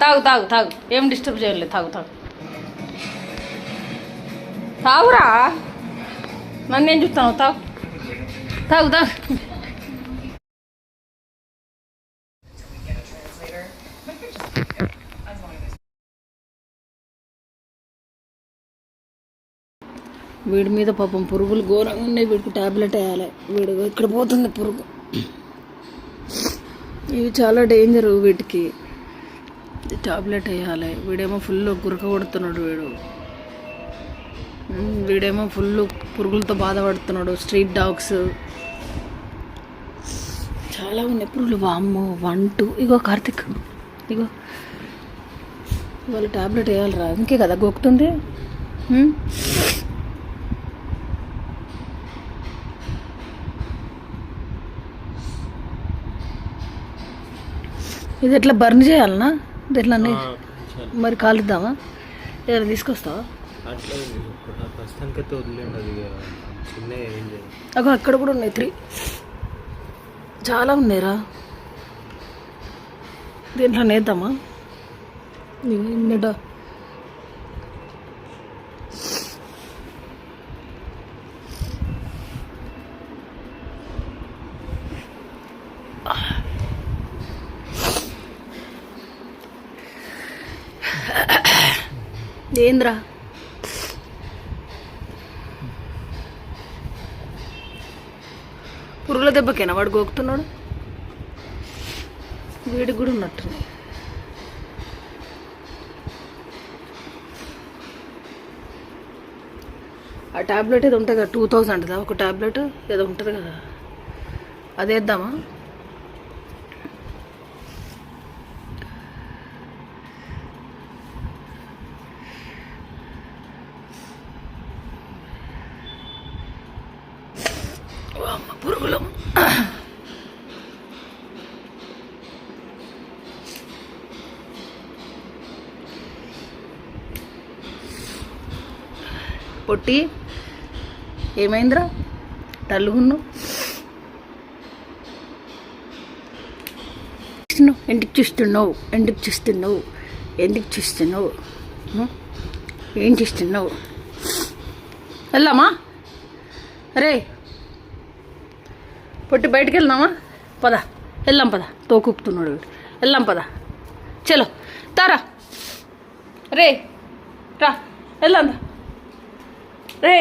తాగు తాగు తాగు, ఏం డిస్టర్బ్ చేయలేదు, తాగు తాగు తాగురా, నన్నేం చూస్తాను, తాగు తాగు తాగు. వీడి మీద పాపం పురుగులు ఘోరంగా ఉన్నాయి, వీడికి ట్యాబ్లెట్ వేయాలి. వీడు ఇక్కడ పోతుంది పురుగు, ఇవి చాలా డేంజరు, వీటికి ట్యాబ్లెట్ వేయాలి. వీడేమో ఫుల్ గురక కొడుతున్నాడు, వీడేమో ఫుల్ పురుగులతో బాధపడుతున్నాడు. స్ట్రీట్ డాగ్స్ చాలా ఉన్నాయి పురుగులు, వామ్మో 1 2. ఇగో కార్తిక్, ఇగో ఇవాళ ట్యాబ్లెట్ వేయాలిరా, ఇంకే కదా గోకుతుంది. ఇది ఎట్లా బర్న్ చేయాలనా, ఇది ఎట్లా మరి కాలుద్దామా, ఏదైనా తీసుకొస్తావా? అగో అక్కడ కూడా ఉన్నాయి 3, చాలా ఉన్నాయిరా. దీంట్లో నేద్దామా? నిన్నడా ఏంద్రా పురుగుల దెబ్బకేనా వాడు గోకుతున్నాడు? వీడికి కూడా ఉన్నట్టుంది. ఆ ట్యాబ్లెట్ ఏదో ఉంటుంది కదా 2000 అంటదా ఒక ట్యాబ్లెట్, ఏదో ఉంటుంది కదా, అది వేద్దామా? పురుగులు పొట్టి ఏమైందిరా, తల్లుగున్ను ఎందుకు చూస్తున్నావు, ఎందుకు చూస్తున్నావు, ఎందుకు చూస్తున్నావు, ఏం చూస్తున్నావు? వెళ్దామా? అరే పొట్టి బయటికి వెళ్దామా? పద వెళ్దాం, పద తోకుతున్నాడు వీడు, వెళ్దాం పద, చలో తారా, రే రా వెళ్దాం రే.